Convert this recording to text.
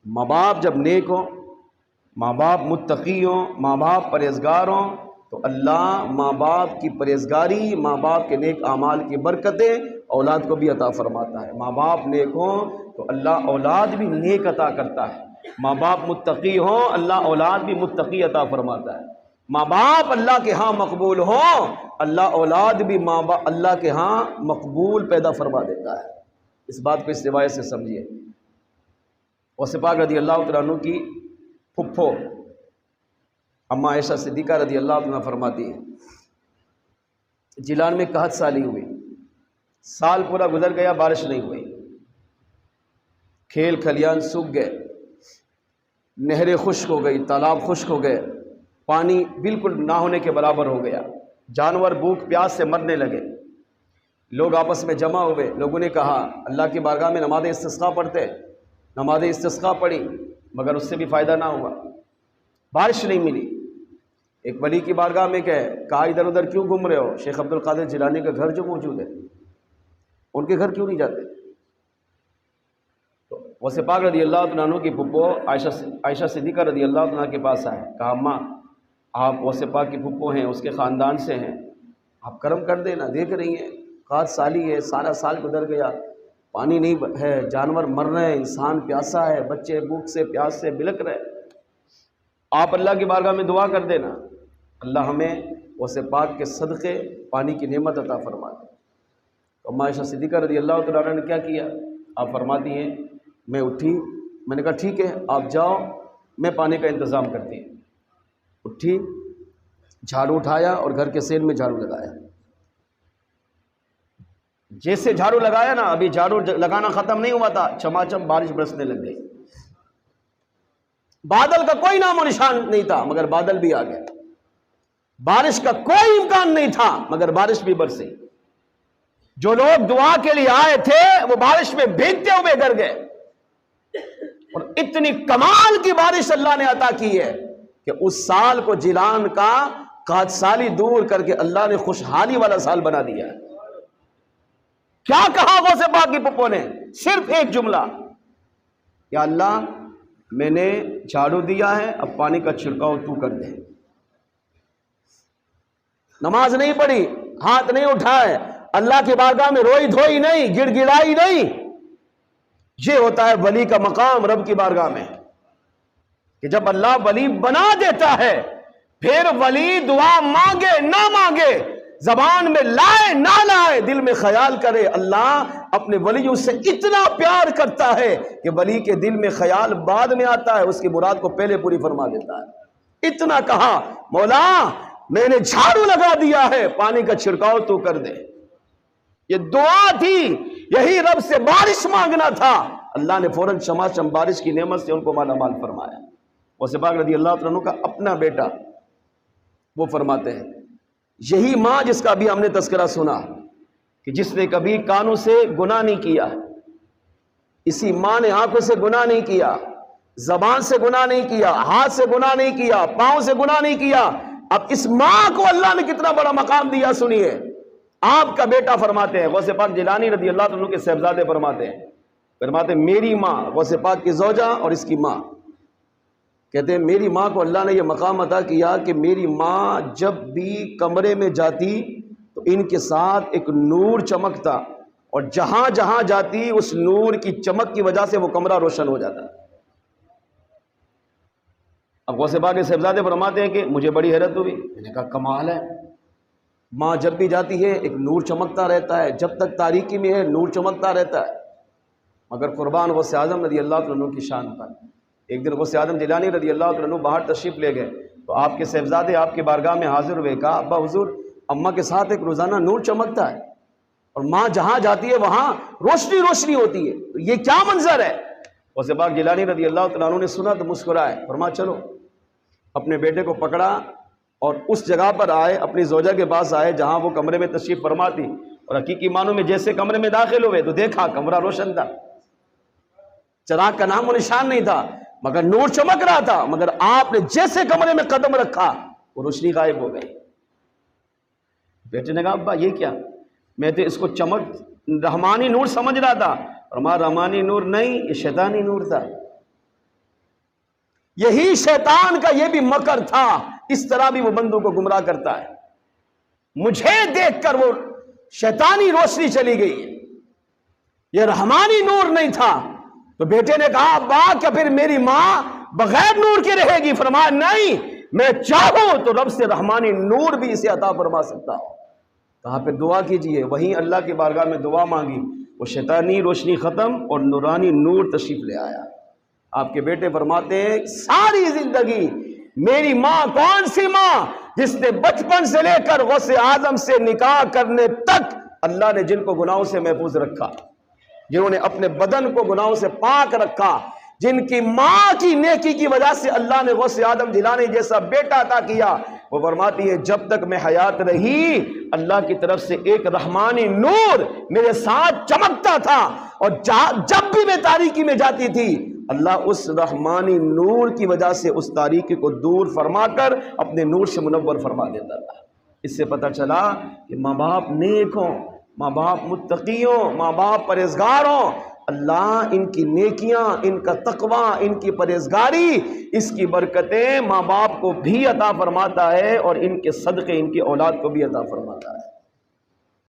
ماں باپ جب نیک ہوں، ماں باپ متقی ہوں، ماں باپ پرہیزگار ہوں، تو اللہ ماں باپ کی پرہیزگاری، ماں باپ کے نیک اعمال کی برکتیں اولاد کو بھی عطا فرماتا ہے۔ ماں باپ نیک ہوں تو اللہ اولاد بھی نیک عطا کرتا ہے۔ ماں باپ متقی ہوں، اللہ اولاد بھی متقی عطا فرماتا ہے۔ ماں باپ اللہ کے ہاں مقبول ہوں، اللہ اولاد بھی اللہ کے ہاں مقبول پیدا فرما دیتا ہے۔ اس بات کو اس روایت سے سمجھیے۔ غوث پاک رضی اللہ تعالیٰ عنہ کی پھپھو اما عائشہ صدیقہ رضی اللہ عنہ فرماتی ہے جیلان میں قحط سالی ہوئی، سال پورا گزر گیا، بارش نہیں ہوئی، کھیل کھلیان سوکھ گئے، نہریں خشک ہو گئی، تالاب خشک ہو گئے، پانی بالکل نہ ہونے کے برابر ہو گیا، جانور بھوک پیاس سے مرنے لگے۔ لوگ آپس میں جمع ہوئے، لوگوں نے کہا اللہ کی بارگاہ میں نماز استسقاء پڑھتے، نماز استسقاء پڑھی مگر اس سے بھی فائدہ نہ ہوا، بارش نہیں ملی۔ ایک ولی کی بارگاہ میں کہا ادھر ادھر کیوں گھوم رہے ہو؟ شیخ عبد القادر جیلانی کا گھر جو موجود ہے، ان کے گھر کیوں نہیں جاتے؟ تو غوث پاک رضی اللہ عنہ کی پھپھو عائشہ صدیقہ رضی اللہ عنہ کے پاس آئے، کہا اماں آپ غوث پاک کی پھپھو ہیں، اس کے خاندان سے ہیں، آپ کرم کر دینا، دیکھ رہی ہیں قحط سالی ہے، سارا سال گزر گیا، پانی نہیں ہے، جانور مر رہے ہیں، انسان پیاسا ہے، بچے بھوک سے پیاس سے بلک رہے، آپ اللہ کی بارگاہ میں دعا کر دینا، اللہ ہمیں غوث پاک کے صدقے پانی کی نعمت عطا فرما دے۔ تو اما عائشہ صدیقہ رضی اللہ تعالیٰ عنہ نے کیا کیا؟ آپ فرماتی ہیں میں اٹھی، میں نے کہا ٹھیک ہے آپ جاؤ، میں پانی کا انتظام کرتی ہوں۔ اٹھی، جھاڑو اٹھایا اور گھر کے سین میں جھاڑو لگایا۔ جیسے جھاڑو لگایا نا، ابھی جھاڑو لگانا ختم نہیں ہوا تھا، چماچم بارش برسنے لگ گئی۔ بادل کا کوئی نام و نشان نہیں تھا مگر بادل بھی آ گئے، بارش کا کوئی امکان نہیں تھا مگر بارش بھی برسی۔ جو لوگ دعا کے لیے آئے تھے وہ بارش میں بھیگتے ہوئے گر گئے، اور اتنی کمال کی بارش اللہ نے عطا کی ہے کہ اس سال کو جیلان کا قحط سالی دور کر کے اللہ نے خوشحالی والا سال بنا دیا ہے۔ کیا کہا غوث پاک کی پھپھو نے؟ صرف ایک جملہ، یا اللہ میں نے جھاڑو دیا ہے، اب پانی کا چھڑکاؤ تو کر دے۔ نماز نہیں پڑھی، ہاتھ نہیں اٹھائے، اللہ کی بارگاہ میں روئی دھوئی نہیں، گڑ گڑائی نہیں۔ یہ ہوتا ہے ولی کا مقام رب کی بارگاہ میں، کہ جب اللہ ولی بنا دیتا ہے پھر ولی دعا مانگے نہ مانگے، زبان میں لائے نہ لائے، دل میں خیال کرے، اللہ اپنے ولیوں سے اتنا پیار کرتا ہے کہ ولی کے دل میں خیال بعد میں آتا ہے، اس کی مراد کو پہلے پوری فرما دیتا ہے۔ اتنا کہا مولا میں نے جھاڑو لگا دیا ہے، پانی کا چھڑکاؤ تو کر دے۔ یہ دعا تھی، یہی رب سے بارش مانگنا تھا، اللہ نے فوراً چماچم بارش کی نعمت سے ان کو مالا مال فرمایا۔ غوث پاک رضی اللہ عنہ کا اپنا بیٹا وہ فرماتے ہیں، یہی ماں جس کا بھی ہم نے تذکرہ سنا کہ جس نے کبھی کانوں سے گناہ نہیں کیا، اسی ماں نے آنکھوں سے گناہ نہیں کیا، زبان سے گناہ نہیں کیا، ہاتھ سے گناہ نہیں کیا، پاؤں سے گناہ نہیں کیا، اب اس ماں کو اللہ نے کتنا بڑا مقام دیا سنیے۔ آپ کا بیٹا فرماتے ہیں، غوث پاک جیلانی رضی اللہ عنہ کے صاحبزادے فرماتے ہیں میری ماں، غوث پاک کی زوجہ اور اس کی ماں، کہتے ہیں میری ماں کو اللہ نے یہ مقام عطا کیا کہ میری ماں جب بھی کمرے میں جاتی تو ان کے ساتھ ایک نور چمکتا، اور جہاں جہاں جاتی اس نور کی چمک کی وجہ سے وہ کمرہ روشن ہو جاتا۔ اب غوث پاک کے صاحبزادے فرماتے ہیں کہ مجھے بڑی حیرت ہوئی، میں نے کہا کمال ہے، ماں جب بھی جاتی ہے ایک نور چمکتا رہتا ہے، جب تک تاریکی میں ہے نور چمکتا رہتا ہے، مگر قربان غوث اعظم رضی اللہ عنہ کی شان پر۔ ایک دن غوث اعظم جیلانی رضی اللہ عنہ باہر تشریف لے گئے تو آپ کے صاحبزادے آپ کی بارگاہ میں حاضر ہوئے، کہا ابا حضور اماں کے ساتھ ایک روزانہ نور چمکتا ہے اور ماں جہاں جاتی ہے وہاں روشنی روشنی ہوتی ہے، تو یہ کیا منظر ہے؟ غوث پاک جیلانی رضی اللہ عنہ نے سنا تو مسکرائے، فرمایا چلو، اپنے بیٹے کو پکڑا اور اس جگہ پر آئے، اپنی زوجہ کے پاس آئے جہاں وہ کمرے میں تشریف فرما تھی، اور حقیقی معنوں میں جیسے کمرے میں داخل ہوئے تو دیکھا کمرہ روشن تھا، چراغ کا نام و نشان نہیں تھا مگر نور چمک رہا تھا، مگر آپ نے جیسے کمرے میں قدم رکھا وہ روشنی غائب ہو گئی۔ بیٹے نے کہا ابا یہ کیا؟ میں تو اس کو رحمانی نور سمجھ رہا تھا، اور رحمانی نور نہیں، یہ شیطانی نور تھا۔ یہی شیطان کا یہ بھی مکر تھا، اس طرح بھی وہ بندوں کو گمراہ کرتا ہے۔ مجھے دیکھ کر وہ شیطانی روشنی چلی گئی، یہ رحمانی نور نہیں تھا۔ تو بیٹے نے کہا ابا کیا پھر میری ماں بغیر نور کے رہے گی؟ فرمایا نہیں، میں چاہوں تو رب سے رحمانی نور بھی اسے عطا فرما سکتا ہوں۔ کہا پھر دعا کیجئے، وہیں اللہ کی بارگاہ میں دعا مانگی، وہ شیطانی روشنی ختم اور نورانی نور تشریف لے آیا۔ آپ کے بیٹے فرماتے ہیں ساری زندگی میری ماں، کون سی ماں؟ جس نے بچپن سے لے کر غوث اعظم سے نکاح کرنے تک اللہ نے جن کو گناہوں سے محفوظ رکھا، جنہوں نے اپنے بدن کو گناہوں سے پاک رکھا، جن کی ماں کی نیکی کی وجہ سے اللہ نے غوث اعظم جیلانی جیسا بیٹا عطا کیا، وہ فرماتی ہے جب تک میں حیات رہی اللہ کی طرف سے ایک رحمانی نور میرے ساتھ چمکتا تھا، اور جب بھی میں تاریکی میں جاتی تھی اللہ اس رحمانی نور کی وجہ سے اس تاریکی کو دور فرما کر اپنے نور سے منور فرما دیتا تھا۔ اس سے پتہ چلا کہ ماں باپ نیک ہوں، ماں باپ متقی ہوں، ماں باپ پرہیزگار ہوں، اللہ ان کی نیکیاں، ان کا تقوی، ان کی پرہیزگاری، اس کی برکتیں ماں باپ کو بھی عطا فرماتا ہے اور ان کے صدقے ان کی اولاد کو بھی عطا فرماتا ہے۔